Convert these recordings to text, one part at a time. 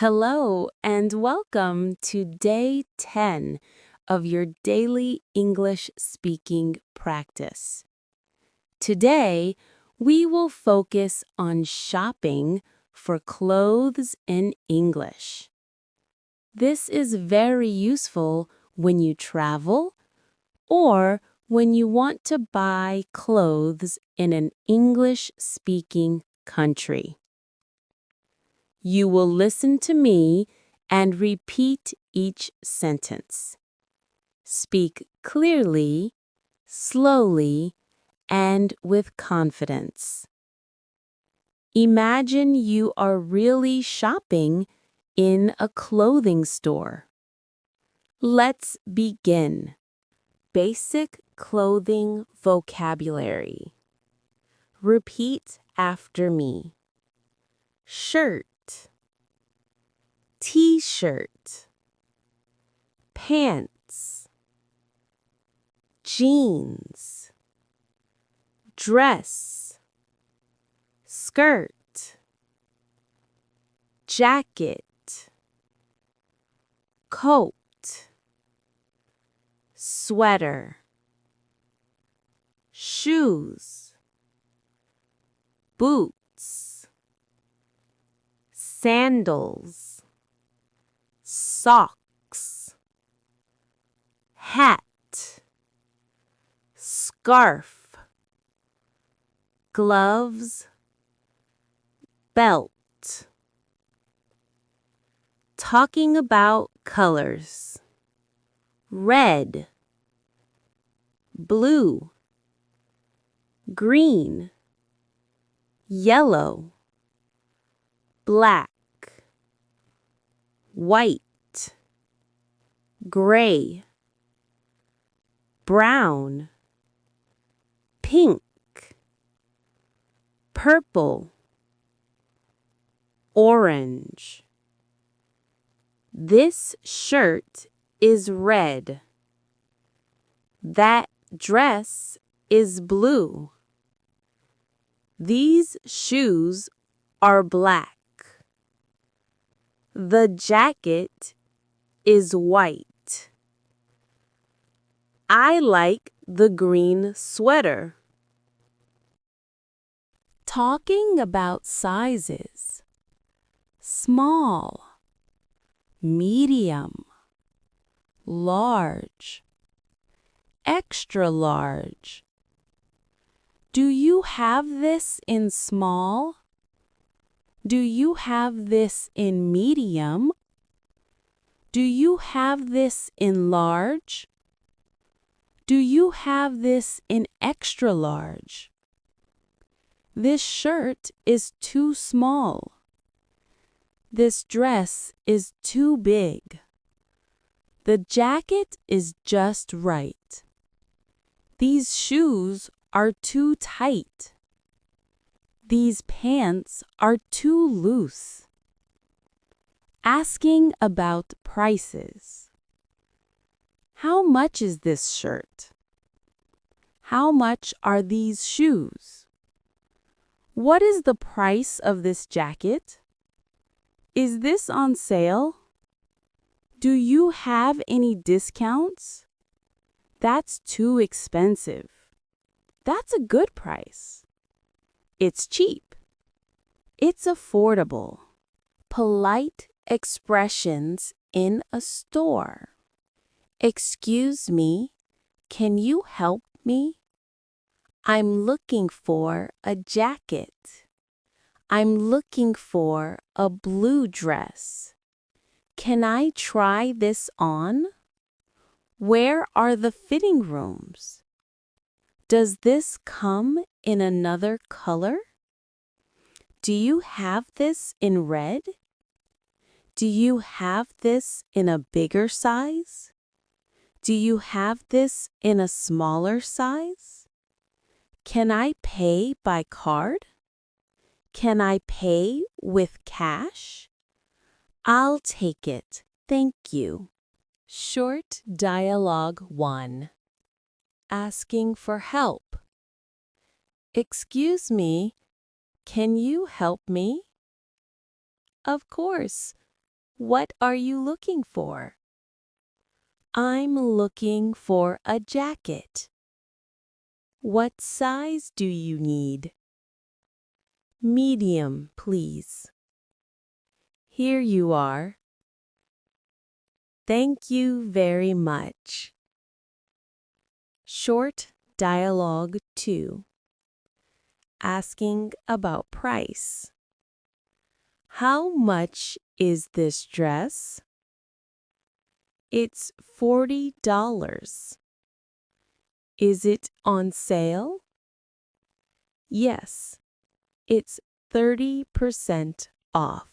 Hello and welcome to day 10 of your daily English speaking practice. Today, we will focus on shopping for clothes in English. This is very useful when you travel or when you want to buy clothes in an English-speaking country. You will listen to me and repeat each sentence. Speak clearly, slowly, and with confidence. Imagine you are really shopping in a clothing store. Let's begin. Basic clothing vocabulary. Repeat after me. Shirt, T-shirt, pants, jeans, dress, skirt, jacket, coat, sweater, shoes, boots, sandals, socks, hat, scarf, gloves, belt. Talking about colors. Red, blue, green, yellow, black, white, gray, brown, pink, purple, orange. This shirt is red. That dress is blue. These shoes are black. The jacket is white. I like the green sweater. Talking about sizes. Small, medium, large, extra large. Do you have this in small? Do you have this in medium? Do you have this in large? Do you have this in extra large? This shirt is too small. This dress is too big. The jacket is just right. These shoes are too tight. These pants are too loose. Asking about prices. How much is this shirt? How much are these shoes? What is the price of this jacket? Is this on sale? Do you have any discounts? That's too expensive. That's a good price. It's cheap. It's affordable. Polite expressions in a store. Excuse me, can you help me? I'm looking for a jacket. I'm looking for a blue dress. Can I try this on? Where are the fitting rooms? Does this come in another color? Do you have this in red? Do you have this in a bigger size? Do you have this in a smaller size? Can I pay by card? Can I pay with cash? I'll take it, thank you. Short Dialogue 1. Asking for help. Excuse me, can you help me? Of course. What are you looking for? I'm looking for a jacket. What size do you need? Medium, please. Here you are. Thank you very much. Short dialogue 2. Asking about price. How much is this dress? It's $40. Is it on sale? Yes, it's 30% off.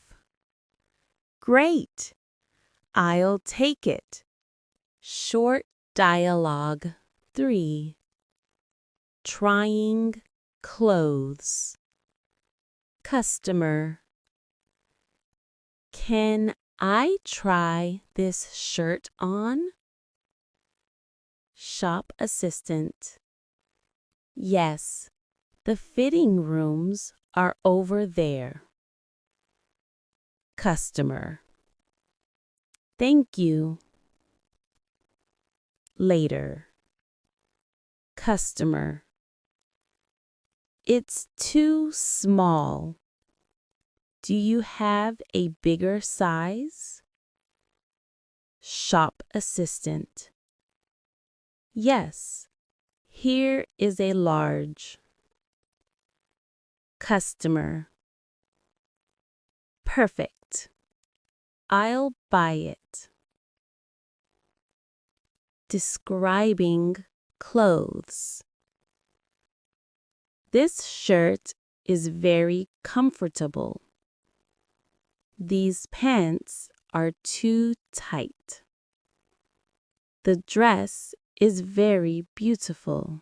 Great! I'll take it. Short dialogue 3. Trying clothes. Customer. Can I try this shirt on? Shop assistant. Yes, the fitting rooms are over there. Customer. Thank you. Later. Customer. It's too small. Do you have a bigger size? Shop assistant. Yes, here is a large. Customer. Perfect. I'll buy it. Describing clothes. This shirt is very comfortable. These pants are too tight. The dress is very beautiful.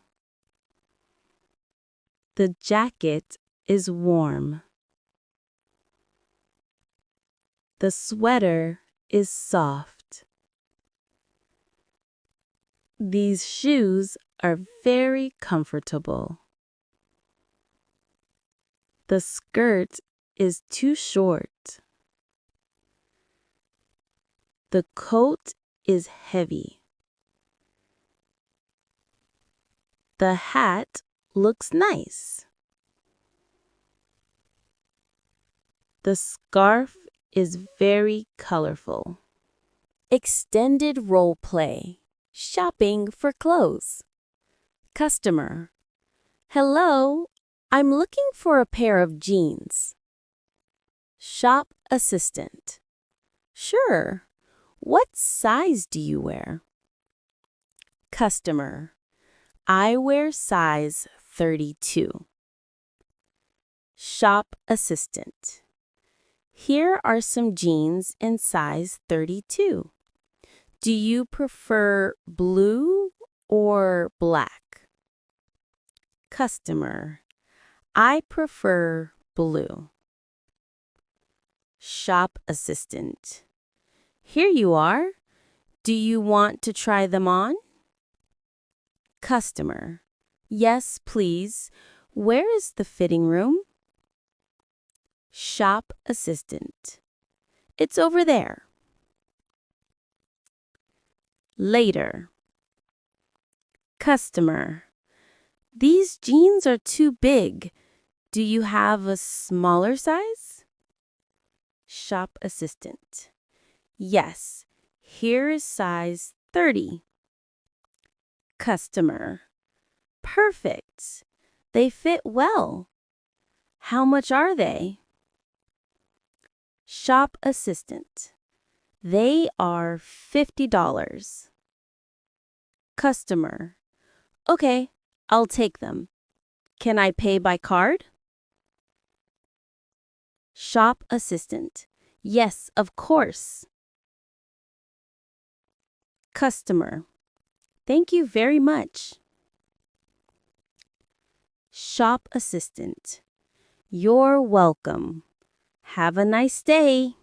The jacket is warm. The sweater is soft. These shoes are very comfortable. The skirt is too short. The coat is heavy. The hat looks nice. The scarf is very colorful. Extended role play. Shopping for clothes. Customer. Hello, I'm looking for a pair of jeans. Shop assistant. Sure. What size do you wear? Customer. I wear size 32. Shop assistant. Here are some jeans in size 32. Do you prefer blue or black? Customer. I prefer blue. Shop assistant. Here you are. Do you want to try them on? Customer. Yes, please. Where is the fitting room? Shop assistant. It's over there. Later. Customer. These jeans are too big. Do you have a smaller size? Shop assistant. Yes, here is size 30. Customer. Perfect. They fit well. How much are they? Shop assistant. They are $50. Customer. Okay, I'll take them. Can I pay by card? Shop assistant. Yes, of course. Customer. Thank you very much. Shop assistant. You're welcome. Have a nice day.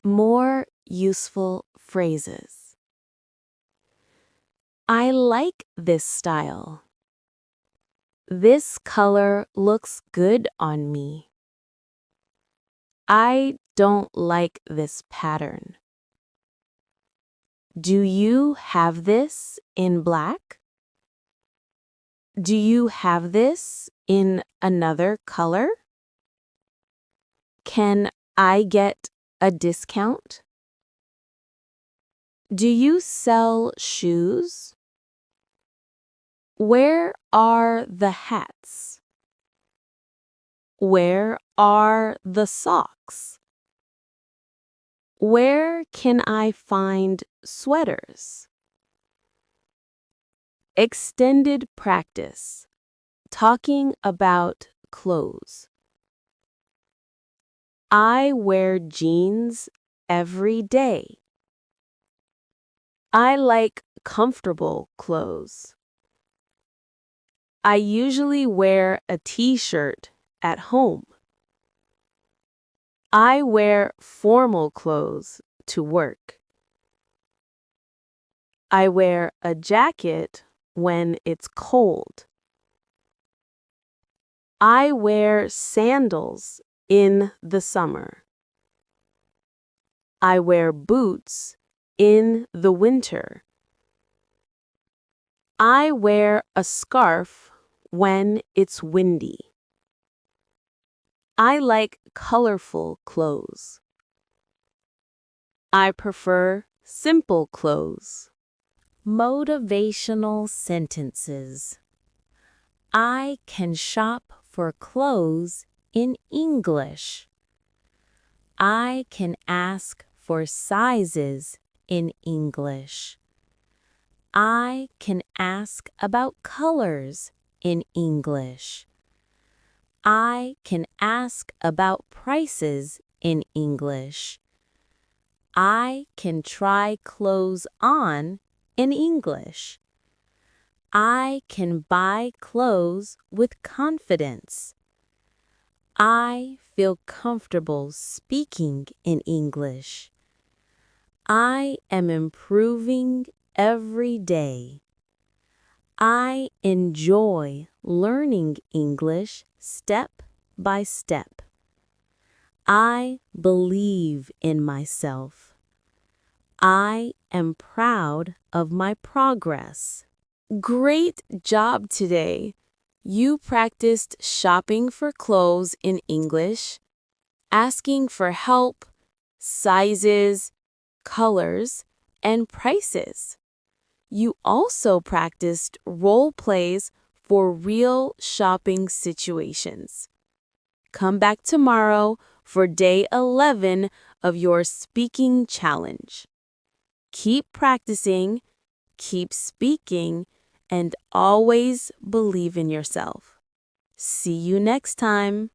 More useful phrases. I like this style. This color looks good on me. I don't like this pattern. Do you have this in black? Do you have this in another color? Can I get a discount? Do you sell shoes? Where are the hats? Where are the socks? Where can I find sweaters? Extended practice. Talking about clothes. I wear jeans every day. I like comfortable clothes. I usually wear a t-shirt at home. I wear formal clothes to work. I wear a jacket when it's cold. I wear sandals in the summer. I wear boots in the winter. I wear a scarf when it's windy. I like colorful clothes. I prefer simple clothes. Motivational sentences. I can shop for clothes in English. I can ask for sizes in English. I can ask about colors in English. I can ask about prices in English. I can try clothes on in English. I can buy clothes with confidence. I feel comfortable speaking in English. I am improving every day. I enjoy learning English step by step. I believe in myself. I am proud of my progress. Great job today! You practiced shopping for clothes in English, asking for help, sizes, colors, and prices. You also practiced role plays for real shopping situations. Come back tomorrow for day 11 of your speaking challenge. Keep practicing, keep speaking, and always believe in yourself. See you next time.